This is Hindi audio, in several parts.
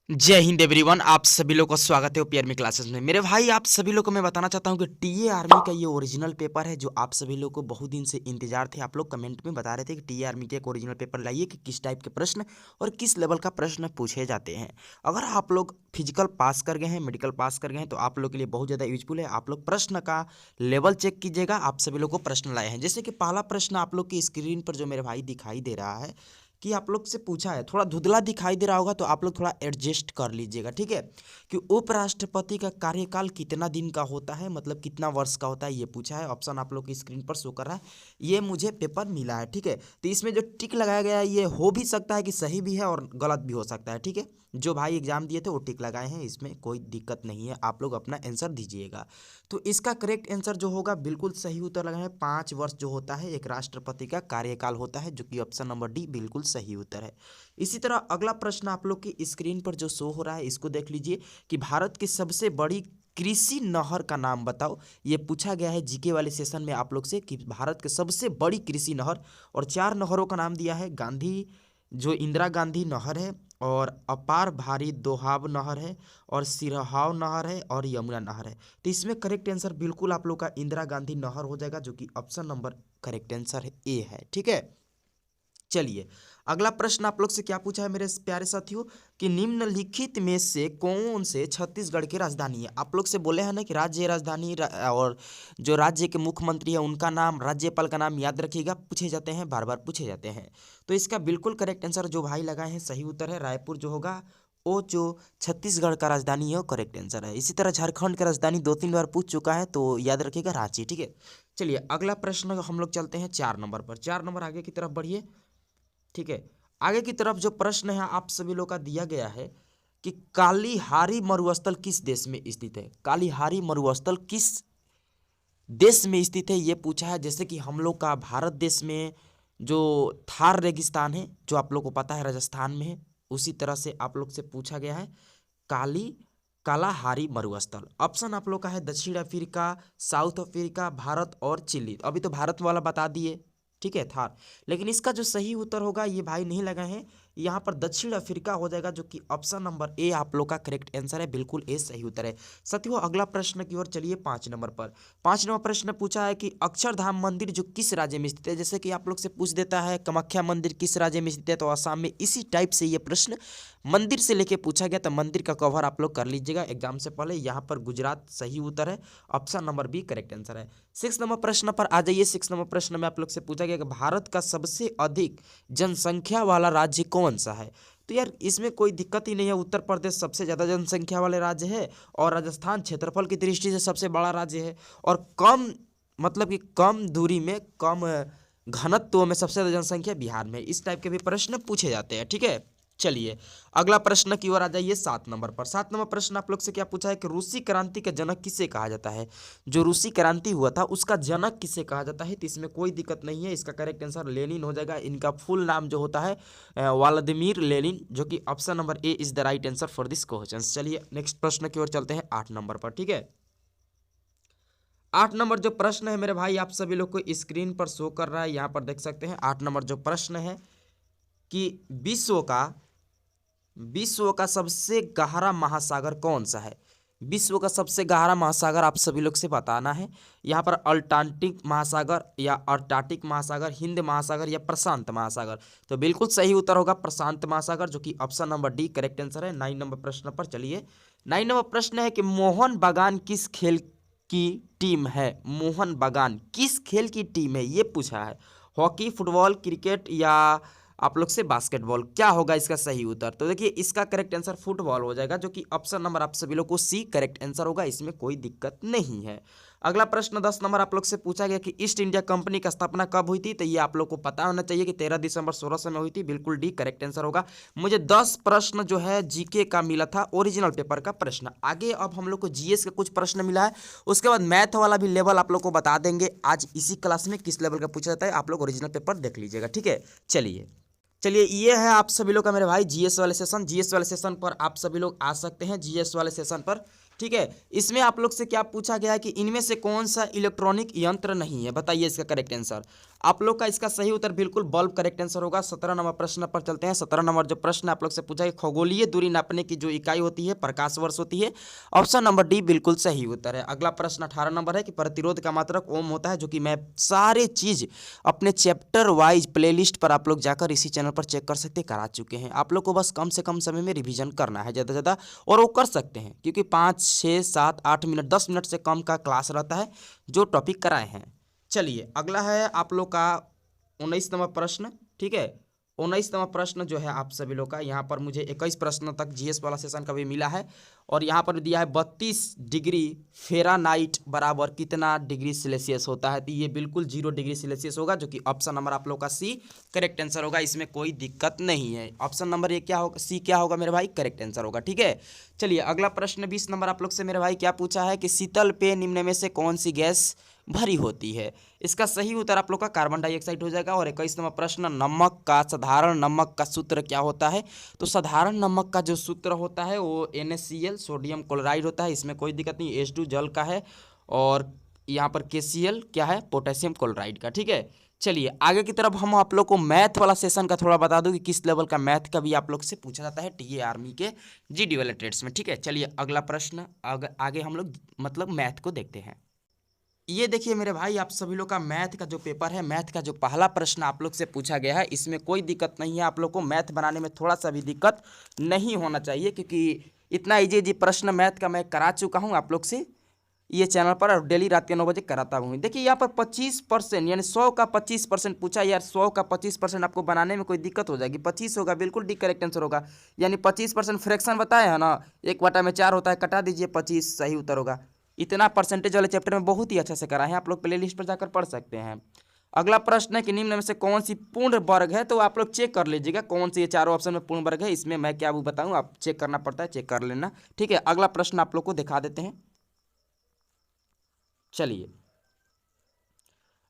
जय हिंद एवरीवन। आप सभी लोग का स्वागत है ओपीआरमी क्लासेस में। मेरे भाई, आप सभी लोग को मैं बताना चाहता हूं कि टीए आर्मी का ये ओरिजिनल पेपर है जो आप सभी लोग को बहुत दिन से इंतजार थे। आप लोग कमेंट में बता रहे थे कि टीए आर्मी का एक ओरिजिनल पेपर लाइए कि किस टाइप के प्रश्न और किस लेवल का प्रश्न पूछे जाते हैं। अगर आप लोग फिजिकल पास कर गए हैं, मेडिकल पास कर गए हैं, तो आप लोग के लिए बहुत ज़्यादा यूजफुल है। आप लोग प्रश्न का लेवल चेक कीजिएगा। आप सभी लोग को प्रश्न लाए हैं, जैसे कि पहला प्रश्न आप लोग की स्क्रीन पर जो मेरे भाई दिखाई दे रहा है कि आप लोग से पूछा है, थोड़ा धुंधला दिखाई दे रहा होगा तो आप लोग थोड़ा एडजस्ट कर लीजिएगा, ठीक है। कि उपराष्ट्रपति का कार्यकाल कितना दिन का होता है, मतलब कितना वर्ष का होता है, ये पूछा है। ऑप्शन आप लोग की स्क्रीन पर शो कर रहा है। ये मुझे पेपर मिला है, ठीक है। तो इसमें जो टिक लगाया गया है ये हो भी सकता है कि सही भी है और गलत भी हो सकता है, ठीक है। जो भाई एग्जाम दिए थे वो टिक लगाए हैं, इसमें कोई दिक्कत नहीं है। आप लोग अपना आंसर दीजिएगा। तो इसका करेक्ट आंसर जो होगा, बिल्कुल सही उत्तर लगा है। 5 वर्ष जो होता है एक राष्ट्रपति का कार्यकाल होता है, जो कि ऑप्शन नंबर डी बिल्कुल सही उत्तर है। इसी तरह अगला प्रश्न आप लोग की स्क्रीन पर जो शो हो रहा है इसको देख लीजिए कि भारत की सबसे बड़ी कृषि नहर का नाम बताओ। ये पूछा गया है जीके वाले सेशन में आप लोग से कि भारत के सबसे बड़ी कृषि नहर, और 4 नहरों का नाम दिया है। गांधी जो इंदिरा गांधी नहर है, और अपार भारी दोहाब नहर है, और सिरहाव नहर है, और यमुना नहर है। तो इसमें करेक्ट आंसर बिल्कुल आप लोग का इंदिरा गांधी नहर हो जाएगा, जो कि ऑप्शन नंबर करेक्ट आंसर है ए है, ठीक है। चलिए, अगला प्रश्न आप लोग से क्या पूछा है मेरे प्यारे साथियों कि निम्नलिखित में से कौन से छत्तीसगढ़ की राजधानी है। आप लोग से बोले हैं ना कि राज्य राजधानी और जो राज्य के मुख्यमंत्री है उनका नाम, राज्यपाल का नाम याद रखिएगा, पूछे जाते हैं, बार बार पूछे जाते हैं। तो इसका बिल्कुल करेक्ट आंसर जो भाई लगाए हैं सही उत्तर है, रायपुर जो होगा वो जो छत्तीसगढ़ का राजधानी है वो करेक्ट आंसर है। इसी तरह झारखंड का राजधानी 2-3 बार पूछ चुका है, तो याद रखिएगा रांची, ठीक है। चलिए, अगला प्रश्न हम लोग चलते हैं 4 नंबर पर। 4 नंबर आगे की तरफ बढ़िए, ठीक है। आगे की तरफ जो प्रश्न है आप सभी लोग का दिया गया है कि कालिहारी मरुस्थल किस देश में स्थित है। कालिहारी मरुस्थल किस देश में स्थित है ये पूछा है। जैसे कि हम लोग का भारत देश में जो थार रेगिस्तान है, जो आप लोग को पता है राजस्थान में है, उसी तरह से आप लोग से पूछा गया है काली कालाहारी मरुस्थल। ऑप्शन आप लोग का है दक्षिण अफ्रीका, साउथ अफ्रीका, भारत और चिली। अभी तो भारत वाला बता दिए, ठीक है, थार। लेकिन इसका जो सही उत्तर होगा ये भाई नहीं लगाए हैं, यहाँ पर दक्षिण अफ्रीका हो जाएगा, जो कि ऑप्शन नंबर ए आप लोग का करेक्ट आंसर है। बिल्कुल ए सही उत्तर है। साथियों, अगला प्रश्न की ओर चलिए। 5 नंबर पर 5 नंबर प्रश्न पूछा है कि अक्षरधाम मंदिर जो किस राज्य में स्थित है। जैसे कि आप लोग से पूछ देता है कामाख्या मंदिर किस राज्य में स्थित है, तो आसाम में। इसी टाइप से ये प्रश्न मंदिर से लेके पूछा गया, तो मंदिर का कवर आप लोग कर लीजिएगा एग्जाम से पहले। यहाँ पर गुजरात सही उत्तर है, option number B correct answer है। 6 नंबर प्रश्न पर आ जाइए। 6 नंबर प्रश्न में आप लोग से पूछा गया कि भारत का सबसे अधिक जनसंख्या वाला राज्य कौन सा है। तो यार इसमें कोई दिक्कत ही नहीं है, उत्तर प्रदेश सबसे ज़्यादा जनसंख्या वाले राज्य है, और राजस्थान क्षेत्रफल की दृष्टि से सबसे बड़ा राज्य है, और कम मतलब कि कम दूरी में, कम घनत्व में सबसे ज़्यादा जनसंख्या बिहार में। इस टाइप के भी प्रश्न पूछे जाते हैं, ठीक है। चलिए, अगला प्रश्न की ओर आ जाइए। 7 नंबर पर 7 नंबर प्रश्न आप लोग से क्या पूछा है कि रूसी क्रांति का जनक किसे कहा जाता है। जो रूसी क्रांति हुआ था उसका जनक किसे कहा जाता है। तो इसमें कोई दिक्कत नहीं है, इसका करेक्ट आंसर लेनिन हो जाएगा। इनका फुल नाम जो होता है व्लादिमीर लेनिन, जो कि option number A is the right answer for this question. चलिए, नेक्स्ट प्रश्न की ओर चलते हैं 8 नंबर पर, ठीक है। 8 नंबर जो प्रश्न है मेरे भाई आप सभी लोग को स्क्रीन पर शो कर रहा है, यहाँ पर देख सकते हैं। 8 नंबर जो प्रश्न है कि विश्व का सबसे गहरा महासागर कौन सा है। विश्व का सबसे गहरा महासागर आप सभी लोग से बताना है। यहाँ पर अल्टांटिक महासागर, या अर्कटिक महासागर, हिंद महासागर, या प्रशांत महासागर। तो बिल्कुल सही उत्तर होगा प्रशांत महासागर, जो कि option number D correct answer है। 9 नंबर प्रश्न पर चलिए। 9 नंबर प्रश्न है कि मोहन बागान किस खेल की टीम है। मोहन बागान किस खेल की टीम है ये पूछा है। हॉकी, फुटबॉल, क्रिकेट, या आप लोग से बास्केटबॉल। क्या होगा इसका सही उत्तर। तो देखिए इसका करेक्ट आंसर फुटबॉल हो जाएगा, जो कि ऑप्शन नंबर आप सभी लोग को सी करेक्ट आंसर होगा, इसमें कोई दिक्कत नहीं है। अगला प्रश्न 10 नंबर आप लोग से पूछा गया कि ईस्ट इंडिया कंपनी की स्थापना कब हुई थी। तो ये आप लोग को पता होना चाहिए कि 13 दिसंबर 1600 में हुई थी। बिल्कुल डी करेक्ट आंसर होगा। मुझे 10 प्रश्न जो है जीके का मिला था, ओरिजिनल पेपर का प्रश्न। आगे अब हम लोग को जीएस का कुछ प्रश्न मिला है, उसके बाद मैथ वाला भी लेवल आप लोग को बता देंगे आज इसी क्लास में किस लेवल का पूछा जाता है। आप लोग ओरिजिनल पेपर देख लीजिएगा, ठीक है। चलिए ये है आप सभी लोग का मेरे भाई जीएस वाले सेशन। जीएस वाले सेशन पर आप सभी लोग आ सकते हैं। जीएस वाले सेशन पर ठीक है। इसमें आप लोग से क्या पूछा गया है कि इनमें से कौन सा इलेक्ट्रॉनिक यंत्र नहीं है, बताइए इसका करेक्ट आंसर। आप लोग का इसका सही उत्तर बिल्कुल बल्ब करेक्ट आंसर होगा। 17 नंबर प्रश्न पर चलते हैं। 17 नंबर जो प्रश्न आप लोग से पूछा है, खगोलीय दूरी नापने की जो इकाई होती है प्रकाश वर्ष होती है। ऑप्शन नंबर डी बिल्कुल सही उत्तर है। अगला प्रश्न 18 नंबर है कि प्रतिरोध का मात्रक ओम होता है, जो कि मैं सारे चीज अपने चैप्टर वाइज प्लेलिस्ट पर आप लोग जाकर इसी चैनल पर चेक कर सकते, करा चुके हैं। आप लोग को बस कम से कम समय में रिवीजन करना है ज़्यादा से ज़्यादा, और वो कर सकते हैं क्योंकि 5, 6, 7, 8 मिनट 10 मिनट से कम का क्लास रहता है जो टॉपिक कराए हैं। चलिए अगला है आप लोग का 19 नंबर प्रश्न। ठीक है, 19 नंबर प्रश्न जो है आप सभी लोग का, यहाँ पर मुझे 21 प्रश्न तक जीएस वाला सेशन का भी मिला है, और यहाँ पर दिया है 32 डिग्री फ़ारेनहाइट बराबर कितना डिग्री सेल्सियस होता है। तो ये बिल्कुल 0 डिग्री सेल्सियस होगा, जो कि ऑप्शन नंबर आप लोग का सी करेक्ट आंसर होगा। इसमें कोई दिक्कत नहीं है। ऑप्शन नंबर ए क्या होगा, सी क्या होगा मेरे भाई, करेक्ट आंसर होगा। ठीक है, चलिए अगला प्रश्न 20 नंबर आप लोग से मेरे भाई क्या पूछा है कि शीतल पेय निम्न में से कौन सी गैस भरी होती है। इसका सही उत्तर आप लोग का कार्बन डाइऑक्साइड हो जाएगा। और 21 नंबर प्रश्न, नमक का, साधारण नमक का सूत्र क्या होता है। तो साधारण नमक का जो सूत्र होता है वो NaCl सोडियम क्लोराइड होता है। इसमें कोई दिक्कत नहीं। H2 जल का है, और यहाँ पर KCl क्या है, पोटेशियम क्लोराइड का। ठीक है, चलिए आगे की तरफ हम आप लोग को मैथ वाला सेशन का थोड़ा बता दूं कि किस लेवल का मैथ का भी आप लोग से पूछा जाता है टीए आर्मी के GD वाले ट्रेड्स में। ठीक है, चलिए अगला प्रश्न आगे हम लोग मतलब मैथ को देखते हैं। ये देखिए मेरे भाई, आप सभी लोग का मैथ का जो पेपर है, मैथ का जो पहला प्रश्न आप लोग से पूछा गया है, इसमें कोई दिक्कत नहीं है। आप लोग को मैथ बनाने में थोड़ा सा भी दिक्कत नहीं होना चाहिए, क्योंकि इतना इजी प्रश्न मैथ का मैं करा चुका हूँ आप लोग से ये चैनल पर, और डेली रात के 9 बजे कराता हूँ। देखिए यहाँ पर 25% यानी 100 का 25% पूछा यार। 100 का 25% आपको बनाने में कोई दिक्कत हो जाएगी। 25 होगा, बिल्कुल डी करेक्ट आंसर होगा। यानी 25% फ्रैक्शन बताया है ना, 1/4 होता है, कटा दीजिए, 25 सही उत्तर होगा। इतना परसेंटेज वाले चैप्टर में बहुत ही अच्छा से करा है, आप लोग प्ले लिस्ट पर जाकर पढ़ सकते हैं। अगला प्रश्न है कि निम्न में से कौन सी पूर्ण वर्ग है। तो आप लोग चेक कर लीजिएगा कौन सी ये चारों ऑप्शन में पूर्ण वर्ग है। इसमें मैं क्या वो बताऊँ, आप चेक करना पड़ता है, चेक कर लेना। ठीक है, अगला प्रश्न आप लोग को दिखा देते हैं। चलिए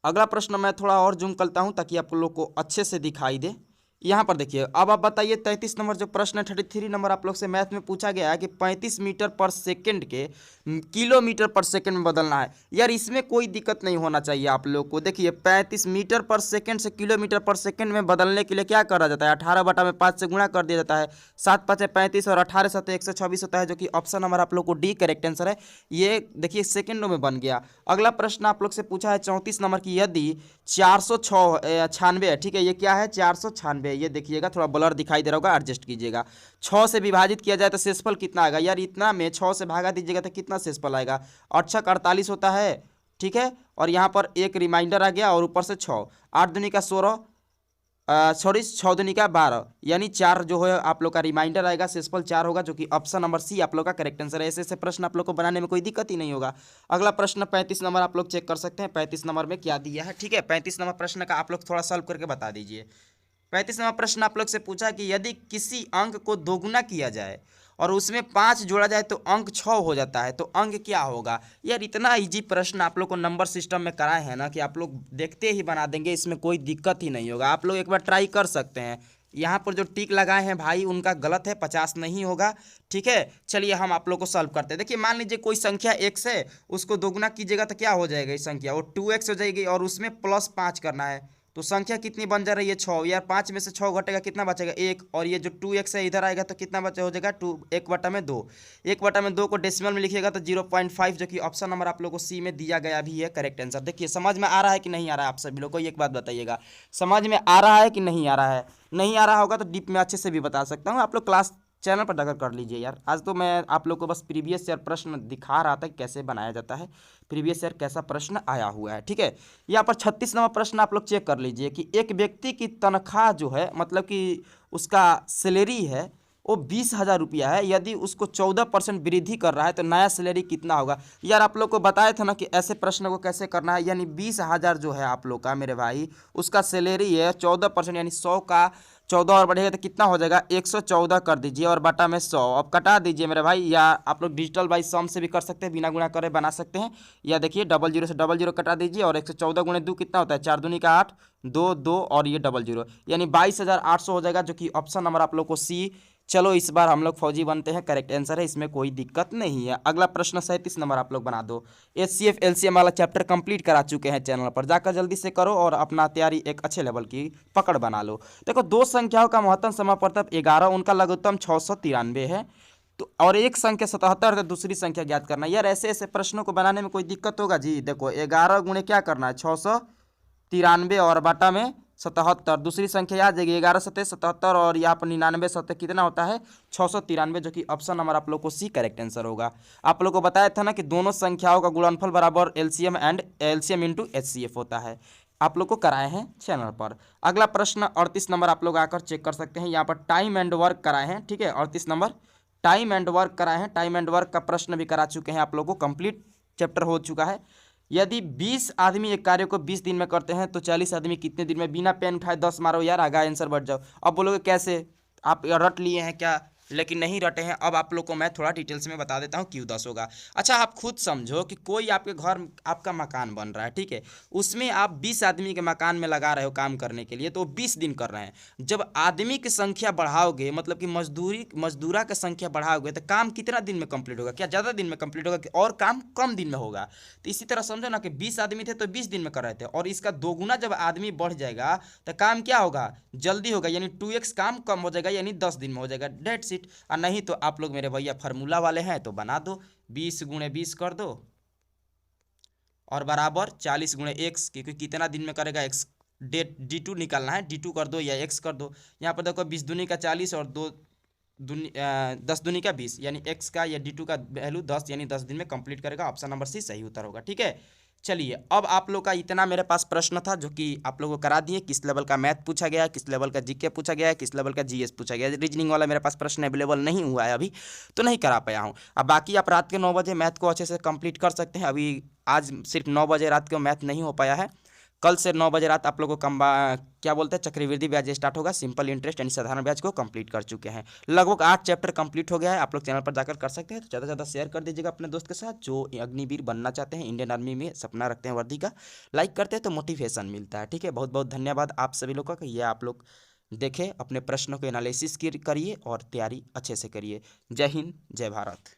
अगला प्रश्न मैं थोड़ा और जूम करता हूं ताकि आप लोग को अच्छे से दिखाई दे। यहाँ पर देखिए, अब आप बताइए 33 नंबर जो प्रश्न है, 33 नंबर आप लोग से मैथ में पूछा गया है कि 35 मीटर पर सेकंड के किलोमीटर पर सेकंड में बदलना है। यार इसमें कोई दिक्कत नहीं होना चाहिए आप लोग को। देखिए 35 मीटर पर सेकंड से किलोमीटर पर सेकंड में बदलने के लिए क्या करा जाता है, 18/5 से गुणा कर दिया जाता है। 7×5 = 35 और 18×7 = 124 होता है, जो कि ऑप्शन नंबर आप लोग को डी करेक्ट आंसर है। ये देखिए सेकेंडों में बन गया। अगला प्रश्न आप लोग से पूछा है 34 नंबर की, यदि 496 है, ठीक है, ये क्या है 496, ये देखिएगा थोड़ा ब्लर दिखाई दे रहा होगा, एडजस्ट कीजिएगा। 6 से विभाजित किया जाए तो शेषफल कितना आएगा। यार इतना में 6 से भागा दीजिएगा तो कितना शेषफल आएगा, 8 × 48 होता है। ठीक है, और यहाँ पर एक रिमाइंडर आ गया और ऊपर से 6, 8 दूनी का 16, सॉरी 6 दूनी का 12, यानी 4 जो है आप लोग का रिमाइंडर आएगा, शेषफल 4 होगा, जो कि ऑप्शन नंबर सी आप लोग का करेक्ट आंसर है। ऐसे ऐसे प्रश्न आप लोग को बनाने में कोई दिक्कत ही नहीं होगा। अगला प्रश्न 35 नंबर आप लोग चेक कर सकते हैं, 35 नंबर में क्या दिया है। ठीक है, 35 नंबर प्रश्न का आप लोग थोड़ा सॉल्व करके बता दीजिए। 35 नंबर प्रश्न आप लोग से पूछा कि यदि किसी अंक को दोगुना किया जाए और उसमें 5 जोड़ा जाए तो अंक 6 हो जाता है, तो अंक क्या होगा। यार इतना इजी प्रश्न आप लोग को नंबर सिस्टम में कराए हैं ना कि आप लोग देखते ही बना देंगे, इसमें कोई दिक्कत ही नहीं होगा। आप लोग एक बार ट्राई कर सकते हैं। यहाँ पर जो टिक लगाए हैं भाई उनका गलत है, 50 नहीं होगा। ठीक है, चलिए हम आप लोग को सॉल्व करते हैं। देखिए मान लीजिए कोई संख्या x है, उसको दोगुना कीजिएगा तो क्या हो जाएगा, इस संख्या वो 2x हो जाएगी, और उसमें +5 करना है, तो संख्या कितनी बन जा रही है 6। यार 5 में से 6 घटेगा कितना बचेगा 1, और ये जो 2x है इधर आएगा तो कितना बचे हो जाएगा 2, 1/2। 1/2 को डेसिमल में लिखिएगा तो 0.5, जो कि ऑप्शन नंबर आप लोग को सी में दिया गया भी है करेक्ट आंसर। देखिए समझ में आ रहा है कि नहीं आ रहा है, आप सभी लोग को एक बात बताइएगा, समझ में आ रहा है कि नहीं आ रहा है। नहीं आ रहा होगा तो डीप में अच्छे से भी बता सकता हूँ, आप लोग क्लास चैनल पर जाकर कर लीजिए। यार आज तो मैं आप लोग को बस प्रीवियस ईयर प्रश्न दिखा रहा था कि कैसे बनाया जाता है, प्रीवियस ईयर कैसा प्रश्न आया हुआ है। ठीक है, यहाँ पर 36 नंबर प्रश्न आप लोग चेक कर लीजिए कि एक व्यक्ति की तनख्वाह जो है, मतलब कि उसका सैलरी है वो 20,000 रुपया है, यदि उसको 14% वृद्धि कर रहा है तो नया सैलरी कितना होगा। यार आप लोग को बताया था ना कि ऐसे प्रश्न को कैसे करना है। यानी 20,000 जो है आप लोग का मेरे भाई, उसका सैलरी है 14%, यानी 100 का 14 और बढ़ेगा तो कितना हो जाएगा 114 कर दीजिए, और बटा में 100 अब कटा दीजिए मेरे भाई। या आप लोग डिजिटल बाई सम से भी कर सकते हैं, बिना गुणा करे बना सकते हैं। या देखिए 00 से 00 कटा दीजिए, और 114 × 2 कितना होता है, 4 दूनी का 8, 2 2 और ये 00, यानी 22,800 हो जाएगा, जो कि ऑप्शन नंबर आप लोग को सी चलो इस बार हम लोग फौजी बनते हैं, करेक्ट आंसर है, इसमें कोई दिक्कत नहीं है। अगला प्रश्न 37 नंबर आप लोग बना दो। एचसीएफ एलसीएम वाला चैप्टर कंप्लीट करा चुके हैं चैनल पर, जाकर जल्दी से करो और अपना तैयारी एक अच्छे लेवल की पकड़ बना लो। देखो दो संख्याओं का महत्तम समापवर्तक 11, उनका लघुत्तम 693 है, तो और एक संख्या 77 है, दूसरी संख्या ज्ञात करना है। यार ऐसे ऐसे प्रश्नों को बनाने में कोई दिक्कत होगा जी? देखो 11 गुणे क्या करना है 693 और बाटा में 77, दूसरी संख्या याद जाएगी 11 सत्ते 77 और यहाँ पर 99 सत्ते कितना होता है 693, जो कि ऑप्शन नंबर आप लोग को सी करेक्ट आंसर होगा। आप लोग को बताया था ना कि दोनों संख्याओं का गुणनफल बराबर LCM and LCM into HCF होता है, आप लोग को कराए हैं चैनल पर। अगला प्रश्न 38 नंबर आप लोग आकर चेक कर सकते हैं, यहाँ पर टाइम एंड वर्क कराए हैं, ठीक है 38 नंबर टाइम एंड वर्क कराए हैं। टाइम एंड वर्क का प्रश्न भी करा चुके हैं आप लोगों को, कंप्लीट चैप्टर हो चुका है। यदि 20 आदमी एक कार्य को 20 दिन में करते हैं तो 40 आदमी कितने दिन में? बिना पेन उठाए 10 मारो यार, आगे आंसर बढ़ जाओ। अब बोलोगे कैसे, आप रट लिए हैं क्या? लेकिन नहीं रटे हैं। अब आप लोग को मैं थोड़ा डिटेल्स में बता देता हूँ क्यों 10 होगा। अच्छा आप खुद समझो कि कोई आपके घर, आपका मकान बन रहा है, ठीक है, उसमें आप 20 आदमी के मकान में लगा रहे हो काम करने के लिए, तो 20 दिन कर रहे हैं। जब आदमी की संख्या बढ़ाओगे, मतलब कि मजदूरा की संख्या बढ़ाओगे, तो काम कितना दिन में कंप्लीट होगा? क्या ज़्यादा दिन में कंप्लीट होगा और काम कम दिन में होगा? तो इसी तरह समझो ना कि 20 आदमी थे तो 20 दिन में कर रहे थे, और इसका दोगुना जब आदमी बढ़ जाएगा तो काम क्या होगा? जल्दी होगा, यानी 2x काम कम हो जाएगा, यानी 10 दिन में हो जाएगा, डेट्स इट। और नहीं तो आप लोग मेरे भैया फार्मूला वाले हैं तो बना दो, 20 गुणे 20 कर दो और बराबर 40 गुणे x, क्योंकि कितना दिन में करेगा x, डेट d2 निकालना है, d2 कर दो या x कर दो। यहाँ पर देखो 20 दूनी का 40 और 10 दूनी का 20, यानी x का या d2 का वैल्यू 10, यानी 10 दिन में कंप्लीट करेगा। ऑप्शन नंबर सी सही उत्तर होगा, ठीक है। चलिए अब आप लोग का इतना मेरे पास प्रश्न था जो कि आप लोगों को करा दिए। किस लेवल का मैथ पूछा गया है, किस लेवल का जीके पूछा गया है, किस लेवल का जीएस पूछा गया है। रीजनिंग वाला मेरे पास प्रश्न अवेलेबल नहीं हुआ है अभी, तो नहीं करा पाया हूँ। अब बाकी आप रात के 9 बजे मैथ को अच्छे से कंप्लीट कर सकते हैं। अभी आज सिर्फ 9 बजे रात को मैथ नहीं हो पाया है, कल से 9 बजे रात आप लोगों को क्या बोलते हैं चक्रवृद्धि ब्याज स्टार्ट होगा, सिंपल इंटरेस्ट यानी साधारण ब्याज को कंप्लीट कर चुके हैं। लगभग 8 चैप्टर कंप्लीट हो गया है, आप लोग चैनल पर जाकर कर सकते हैं। तो ज़्यादा से ज़्यादा शेयर कर दीजिएगा अपने दोस्त के साथ जो अग्निवीर बनना चाहते हैं, इंडियन आर्मी में सपना रखते हैं वर्दी का। लाइक करते हैं तो मोटिवेशन मिलता है, ठीक है। बहुत बहुत धन्यवाद आप सभी लोगों का। ये आप लोग देखें, अपने प्रश्नों को एनालिसिस करिए और तैयारी अच्छे से करिए। जय हिंद, जय भारत।